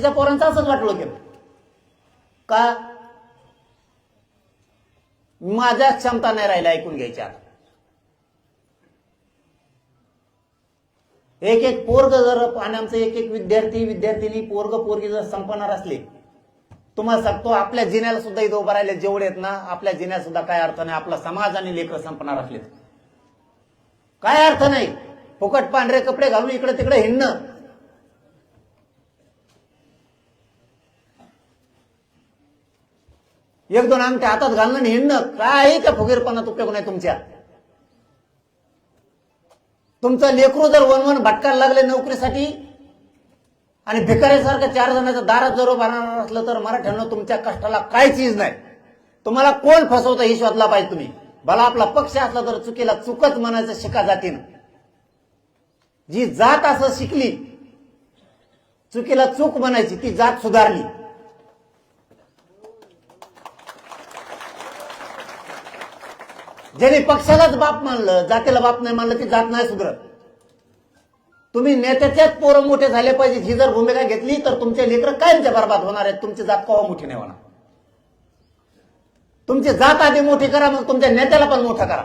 व्हॅलिडिटीच्या पोरांचं असंच वाटलं केलं का माझ्या क्षमता नाही राहिला ऐकून घ्यायच्या. एक एक पोरग जर आणि आमचं एक एक विद्यार्थिनी पोरग पोरगी जर संपणार असले, तुम्हाला सांगतो आपल्या जिन्याला सुद्धा इथं उभं राहिले जेवढे आहेत ना, आपल्या जिन्याला सुद्धा काय अर्थ नाही. आपला समाज आणि लेकर संपणार असले काय अर्थ नाही. फुकट पांढरे कपडे घालून इकडे तिकडे हिंडणं, एक दोन अंगठे हातात घालणं आणि हिंडणं, काय त्या फुगीरपणात उपयोग नाही तुमच्या. तुमचं लेकरू जर वन भटकायला लागले नोकरीसाठी आणि भिकाऱ्यासारखं 4 जणांच्या दारात जर भरणार असलं तर मराठ्यांना तुमच्या कष्टाला काय चीज नाही. तुम्हाला कोण फसवतं हे शोधला पाहिजे तुम्ही. भला आपला पक्ष असला तर चुकीला चुकच म्हणायचं शिका जातीनं. जी जात असं शिकली चुकीला चूक म्हणायची ती जात सुधारली. ज्याने पक्षालाच बाप मानलं जातीला बाप नाही मानलं ती जात नाही सुधरत. तुम्ही नेत्याच्याच पोरं मोठे झाले पाहिजे ही जर भूमिका घेतली तर तुमचे लेकर कायमचे बरबाद होणार आहेत. तुमची जात केव्हा मोठी नाही होणार. तुमची जात आधी मोठी करा, मग तुमच्या नेत्याला पण मोठा करा.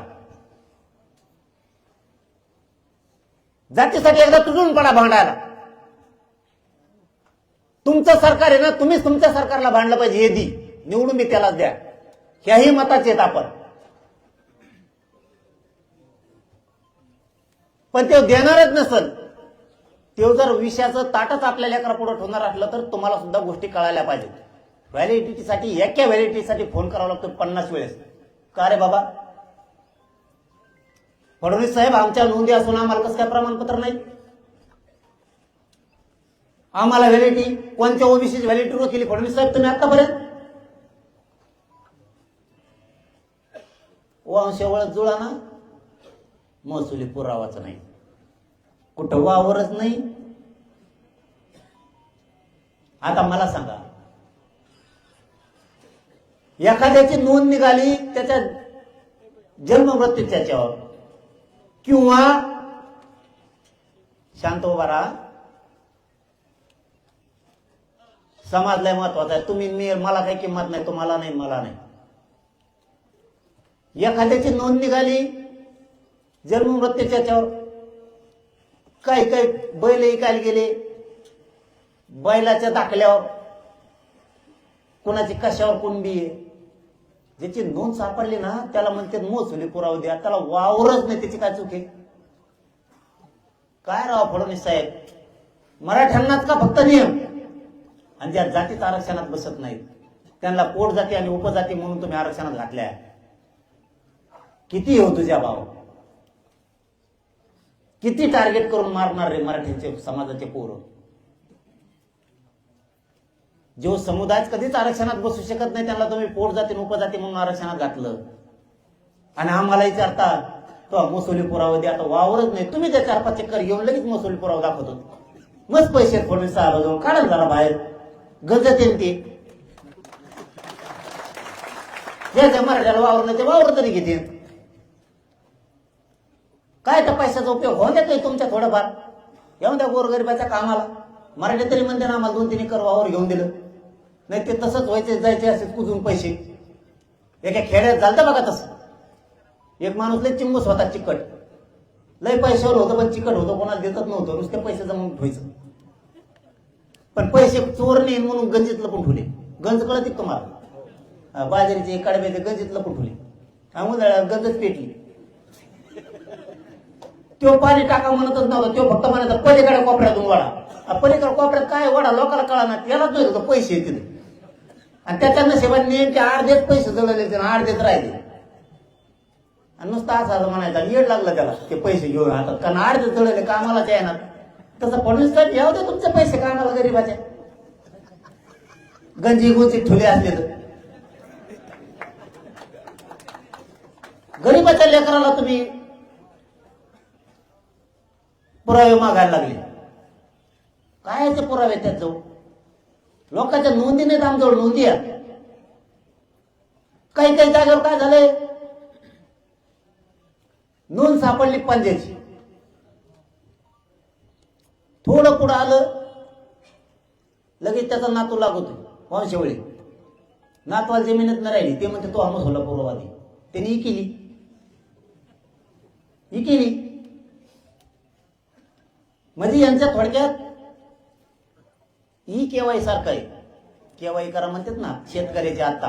जातीसाठी एकदा तुटून पडा भांडायला. तुमचं सरकार आहे ना, तुम्हीच तुमच्या सरकारला भांडलं पाहिजे. हे दी निवडून मी त्यालाच द्या, ह्याही मताचे आहेत आपण. पण ते देणारच नसल, ते जर विषयाचं ताटच आपल्या लेकरा पुढे ठेवणार असलं तर तुम्हाला सुद्धा गोष्टी कळायला पाहिजेत. व्हॅलिडिटीसाठी एका व्हॅलिडिटीसाठी फोन करावा लागतो 50 वेळेस. का रे बाबा फडणवीस साहेब, आमच्या नोंदी असून आम्हाला कसं काय प्रमाणपत्र नाही? आम्हाला व्हॅलिडिटी कोणत्या ओबीसी व्हॅलिडिटीवर केली फडणवीस साहेब तुम्ही आतापर्यंत? वंशावळच जुळा ना, महसुली पुरावाच नाही, कुठं वावरच नाही. आता मला सांगा, एखाद्याची नोंद निघाली त्याच्या जन्म मृत्यूच्या याच्यावर किंवा शांत उभा राहा, समाज लय महत्वाचा आहे. तुम्ही मला काही किंमत नाही, तुम्हाला नाही, मला नाही. एखाद्याची नोंद निघाली जन्म मृत्यूच्या याच्यावर, काही काही बैल ऐकायला गेले, बैलाच्या दाखल्यावर कोणाची कशावर कुंडी आहे, ज्याची नोंद सापडली ना त्याला म्हणते महसुली पुरावा द्या. त्याला वावरच नाही, त्याची काय चूक आहे? काय राव फडणवीस साहेब, मराठ्यांनाच का फक्त नियम? आणि ज्या जातीत आरक्षणात बसत नाहीत त्यांना पोट जाती आणि उपजाती म्हणून तुम्ही आरक्षणात घातल्या. किती हो तुझ्या भाव, किती टार्गेट करून मारणार रे मराठ्यांचे समाजाचे पोरं? जो समुदाय कधीच आरक्षणात बसू शकत नाही त्यांना तुम्ही पोट जाती उपजाती म्हणून आरक्षणात घातलं. आणि आम्हाला विचारता तो महसुली पुरावा द्या. आता वावरच नाही तुम्ही, त्या 4-5 चक्कर घेऊन लगेच महसुली पुरावा दाखवतो. मस्त पैसे फडणवीस साहेब जाऊन काढा जरा बाहेर, गजत येईल ते. ज्याच्या मराठ्याला वावर नाही ते वावर तरी घेते. काय त्या पैशाचा उपयोग होऊन देतोय तुमच्या थोडंफार? येऊन द्या गोरगरिबाच्या कामाला. मराठी तरी म्हणते ना आम्हाला 2-3 एकर वावर घेऊन दिलं, नाही ते तसंच व्हायचे जायचे असे कुजून पैसे. एका खेड्यात झालं बघा तसं. एक माणूस लय चिंबूस होता, चिकट, लय पैशावर होतं पण चिकट होतं, कोणाला देतच नव्हतं, नुसते पैसे जमून ठेवायचं. पण पैसे चोर नाही म्हणून गंजीत लपून ठेवले. गंज कळत तुम्हाला? बाजरीचे कडब्याचे गंजीत लपून ठेवले. उन्हाळ्यात गंजच पेटली. तो पाणी टाका म्हणतच नव्हता, तो फक्त म्हणायचा पलीकडे कोपऱ्यातून वडा. पलीकडे कोपऱ्यात काय वडा लोकांना कळा ना, यालाच नाही होतं पैसे येतील. आणि त्याच्या नशिबाने नेमके अर्धेच पैसे जळले, अर्धेच राहिले. आणि नुसतं असं म्हणायचा, येड लागलं त्याला ते पैसे घेऊन हातात, कारण अर्धे जळले कामालाच येणार. तसं फडणवीस साहेब घ्याव दे तुमचे पैसे कामाला गरीबाच्या. गंजी गुंजी ठुले असले तर गरीबाच्या लेकराला तुम्ही पुरावे मागायला लागले. काय ते पुरावे त्यात जाऊ? लोकांच्या नोंदी नाहीत आमच्यावर, नोंदी आहेत. काही काही जागेवर काय झालंय, नोंद सापडली पंजाची, थोडं पुढं आलं लगेच त्याचा नातू लागतोय वंशवळी. नातवाला जमिनीत न राहिली ते म्हणते तो आम्हाला सोलापूरवादी. त्यांनी ही केली. म्हणजे यांच्या थोडक्यात ही केवाय सारखं आहे. केवाय करा म्हणतात ना शेतकऱ्याचे आता,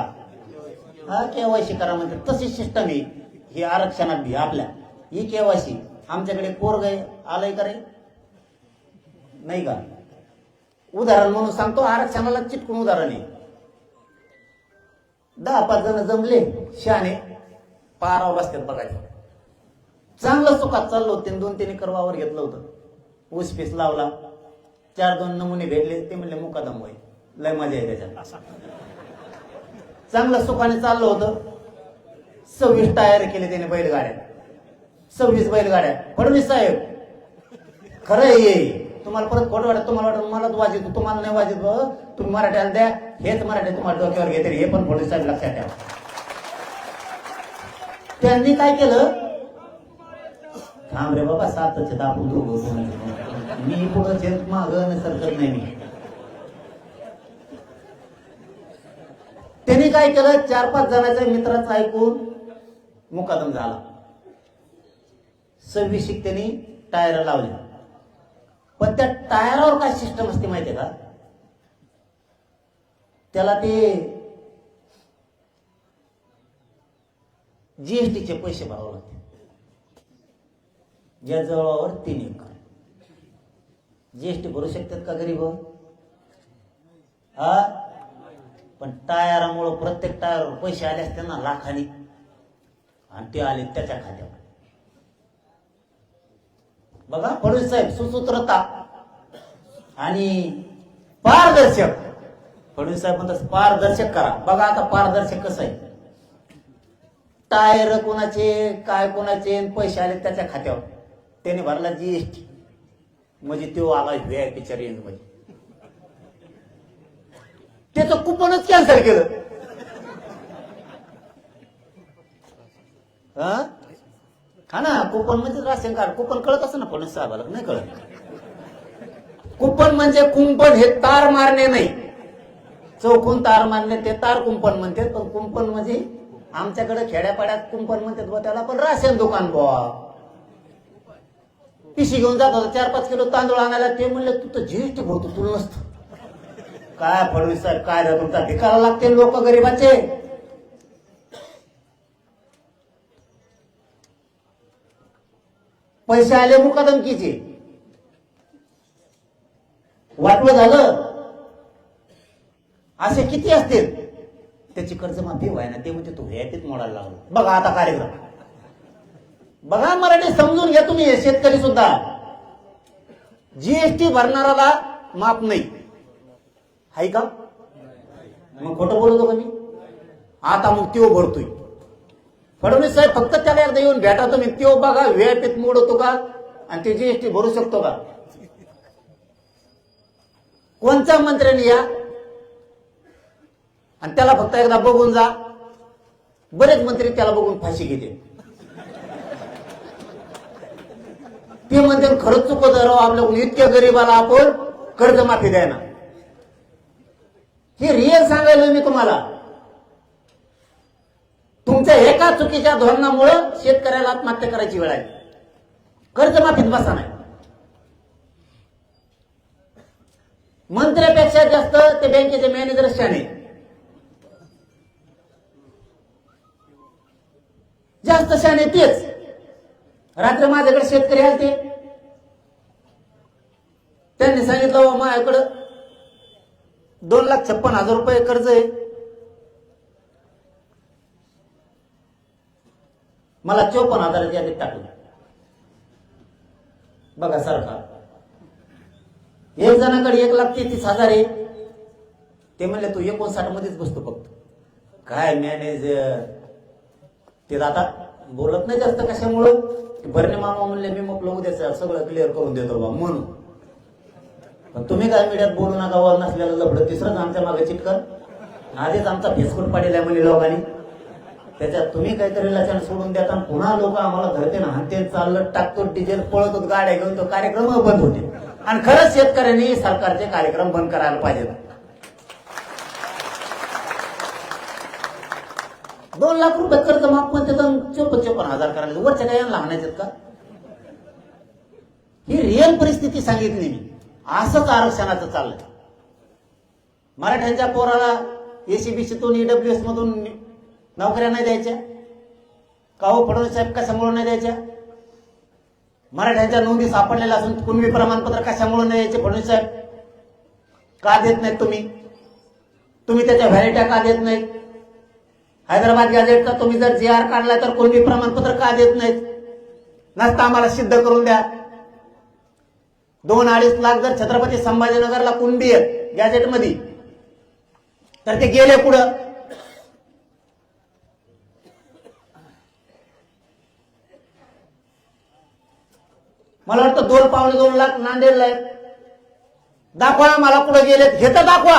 हा केवायसी करा म्हणतात, तशी सिस्टम आहे ही आरक्षणात बी आपल्या. ही केवायसी आमच्याकडे पोरग आलंय का रे? नाही का? उदाहरण म्हणून सांगतो, आरक्षणाला चिटकून उदाहरण आहे. 10-5 जण जमले शहाणे पारावर रस्त्यात बघायचं. चांगलं सुखात चाललो होते. 2-3 एकर वावर घेतलं होतं. ऊस पीस लावला. 4-2 नमुने भेटले. ते म्हणले मुकादम होय, लय मजा आहे त्याच्यात. चांगलं सुखाने चाललं होतं. 26 टायर केले त्याने बैलगाड्या. 26 बैलगाड्या. फडणवीस साहेब खरं आहे, तुम्हाला परत खोटं वाटत, तुम्हाला वाटत मलाच वाजित, तुम्हाला नाही वाजित, तुम्ही मराठ्याला द्या, हेच मराठी तुम्हाला डोक्यावर घेते. हे पण फडणवीस साहेब लक्षात ठेवा. त्यांनी काय केलं? थांब रे बाबा, 7चे दाखवून दोघं, मी पुढं माग सरकत नाही. मी त्यांनी काय केलं? 4-5 जणांच्या मित्राचं ऐकून मुकादम झाला. 26 त्यांनी टायर लावले. पण त्या टायरावर काय सिस्टम असते माहितीये का? त्याला ते जीएसटीचे पैसे भरावे लागते. ज्या जवळावर 3 एकर जीएसटी भरू शकतात का गरीब? हा, पण टायरामुळं प्रत्येक टायरवर पैसे आले असते ना लाखांनी, आणि ते आले त्याच्या खात्यावर. बघा, फडणवीस साहेब सुसूत्रता आणि पारदर्शक. फडणवीस साहेब म्हणतात पारदर्शक करा. बघा आता पारदर्शक कसं आहे. टायर कोणाचे, काय कोणाचे, पैसे आले त्याच्या खात्यावर. त्याने भरला जीएसटी, म्हणजे तो आला व्हीआयपीच्या रेंज मध्ये. त्याचं कुपनच कॅन्सल केलं. हा ना, कुपन म्हणजे राशन कार्ड. कुपन कळत असं ना फडणवीस साहेबाला? नाही कळत. कुपन म्हणजे कुंपण, हे तार मारणे नाही. चौकून तार मारणे ते तार कुंपण म्हणतात. पण कुंपण म्हणजे आमच्याकडे खेड्यापाड्यात कुंपण म्हणतात बुवा त्याला. पण राशन दुकान बुवा. पिशी घेऊन जात होता 4-5 किलो तांदूळ आणायला. ते म्हणले तू तर जीएसटी भरतो, तुला नसतं. काय फडणवीस साहेब, काय रे तुमचा भिकारा लागते लोक गरीबाचे. पैसे आले मुकादमकीचे, वाटलं झालं. असे किती असतील? त्याची कर्जमाफी व्हाय ना, ते म्हणजे तू व्यायातीत मोडायला लागलो. बघा आता कार्यक्रम. बघा मराठी समजून घ्या तुम्ही. शेतकरी सुद्धा जीएसटी भरणाराला माफ नाही, हाय का? मग खोटं बोलतो का मी? आता मग त्यो भरतोय. फडणवीस साहेब फक्त त्याला एकदा येऊन भेटा तुम्ही. त्यो बघा व्हीआयपीत मोडतो का, आणि ते जीएसटी भरू शकतो का? कोणत्या मंत्र्यांनी या, आणि त्याला फक्त एकदा बघून जा. बरेच मंत्री त्याला बघून फाशी घेते. ते म्हणते खरंच चुकत राव आपल्याकडून, इतक्या गरीबाला आपण कर्जमाफी द्यायना. हे रिअल सांगायला मी तुम्हाला. तुमच्या एका चुकीच्या धोरणामुळे शेतकऱ्याला आत्महत्या करायची वेळ आहे. कर्जमाफीत बसा नाही. मंत्र्यापेक्षा जास्त ते बँकेचे मॅनेजर शाणे. जास्त शाणे तेच. रात्री माझ्याकडे शेतकरी आलते. त्यांनी सांगितलं माझ्याकडं 2,56,000 रुपये कर्ज आहे. मला 54,000 यादीत टाकलं. बघा सरकार. एक जणाकडे 1,33,000 आहे. ते म्हणले तू 59 मध्येच बसतो फक्त. काय मॅनेजर ते आता बोलत नाही जास्त. कशामुळं? भरणे मामा म्हणले मी मग उद्या सगळं क्लिअर करून देतो बा म्हणून. पण तुम्ही काय मीडियात बोलू नका. वर नसलेलं लफडं तिसरंच आमच्या मागे चिटकन. आधीच आमचा फेसकूट पाडलेला म्हणे लोकांनी. त्याच्यात तुम्ही काहीतरी लक्षण सोडून देता आणि पुन्हा लोक आम्हाला धरते ना हाते चाललं टाकतो डिझेल पळतो गाड्या घेऊन तो कार्यक्रम बंद होते. आणि खरंच शेतकऱ्यांनी सरकारचे कार्यक्रम बंद करायला पाहिजेत. 2 लाख रुपये कर्ज माफ पण त्याचा 54,000 करायला वरच्या काय लहानायचे का? ही रिअल परिस्थिती सांगितली मी. असंच आरक्षणाचं चाललंय. मराठ्यांच्या पोराला एसीबीसीतून ईडब्ल्यूएस मधून नोकऱ्या नाही द्यायच्या का हो? फडणवीस साहेब कशामुळे नाही द्यायच्या? मराठ्यांच्या नोंदी सापडलेल्या असून कुणबी प्रमाणपत्र कशामुळे नाही द्यायचे? फडणवीस साहेब का देत नाहीत तुम्ही त्याच्या व्हॅलिट्या का देत नाहीत? हैदराबाद गॅझेटचा तुम्ही जर GR काढला तर कुणबी प्रमाणपत्र का देत नाहीत? नसता आम्हाला सिद्ध करून द्या. 2-2.5 लाख जर छत्रपती संभाजीनगरला कुणबी आहेत गॅझेटमध्ये तर ते गेले पुढं. मला वाटतं 2.2 लाख नांदेडला आहेत. दाखवा मला कुठे गेलेत हे तर दाखवा.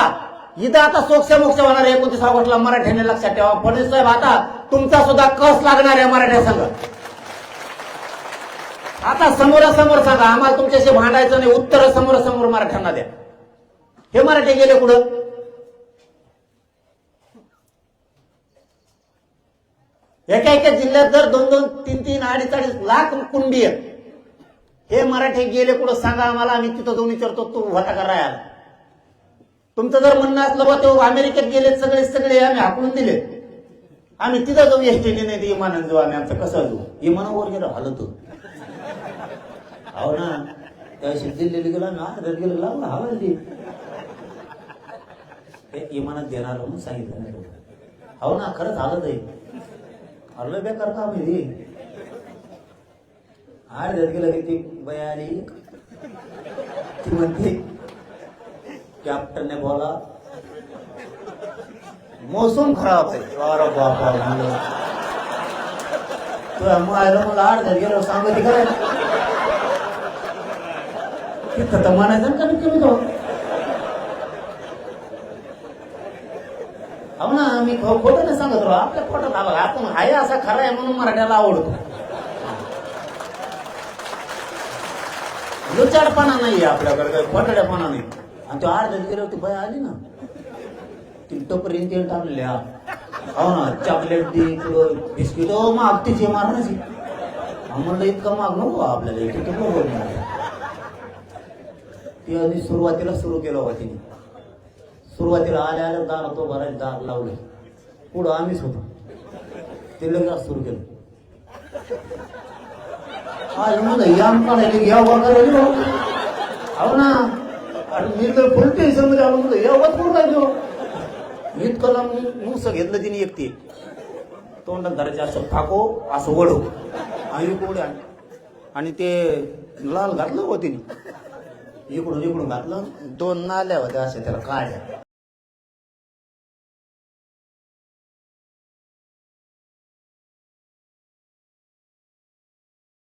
इथं आता सोक्ष मोक्ष होणार आहे 29 ऑगस्टला. मराठ्याने लक्षात ठेवा. फडणवीस साहेब आता तुमचा सुद्धा कस लागणार आहे मराठ्या संघ. आता समोरासमोर सांगा. आम्हाला तुमच्याशी भांडायचं नाही. उत्तर समोरासमोर मराठ्यांना द्या. हे मराठे गेले कुठं? एका जिल्ह्यात जर 2-2, 3-3, 2.5 लाख कुणबी आहेत. हे मराठे गेले कुठं सांगा आम्हाला. आम्ही तिथं जाऊन विचारतो तू होता का राहायला. तुमचं जर म्हणणं असलं बा ते अमेरिकेत गेले सगळे आम्ही हाकलून दिले. आम्ही तिथं जाऊ एसटीने नाही विमानानं जाऊ. आम्ही आमचं कसं जाऊ? विमानावर गेलो हलतो. हो ना त्याशी दिल्लीला गेलो आम्ही. आठ गेलो लागला हवालती विमानात देणार म्हणून सांगितलं नाही. हो ना खरंच हालत आहे. हरलं बेकार काम आहे. 8 गेलं की ती बया आली. ती म्हणते कॅप्टनने बोला मौसम खराब आहे. अरे बापा मला 8 गेलो सांगते काय तिथं तर म्हणायचं कमीत कमी तो. हो ना मी खोटं नाही सांगत राव. आपल्या पोटात आला आपण आहे असा खरा आहे म्हणून मराठ्याला आवडतो. लुचाडपणा नाहीये आपल्याकडे. काही खोटड्यापणा नाही. आणि तो 8 गेलो ती बाय आली ना ती टपरीन तेल टाकलेल्या. हो ना चॉकलेट दे बिस्किट माग तिची मारण्याची. म्हणलं इतकं माग नको आपल्याला. इथे बरोबर नाही. ती आधी सुरुवातीला सुरू केलं होता तिने. सुरुवातीला आल्या दार तो भरायला दार लावले. पुढं आम्हीच होतो. ते लगेच सुरू केलं. याम काढायला घ्या वगैरे. हो ना मी तर फुल टेन्शन मध्ये आलो म्हणतो यावत कुठं राहिलो. इतकं मुस घेतलं तिने एकटी. तोंडात धरायचे असं फाको असं वडो आणि कोड्या आणि ते लाल घातलं हो तिने. इकडून घातलं. 2 नाल्या होत्या अशा त्याला काढ्या.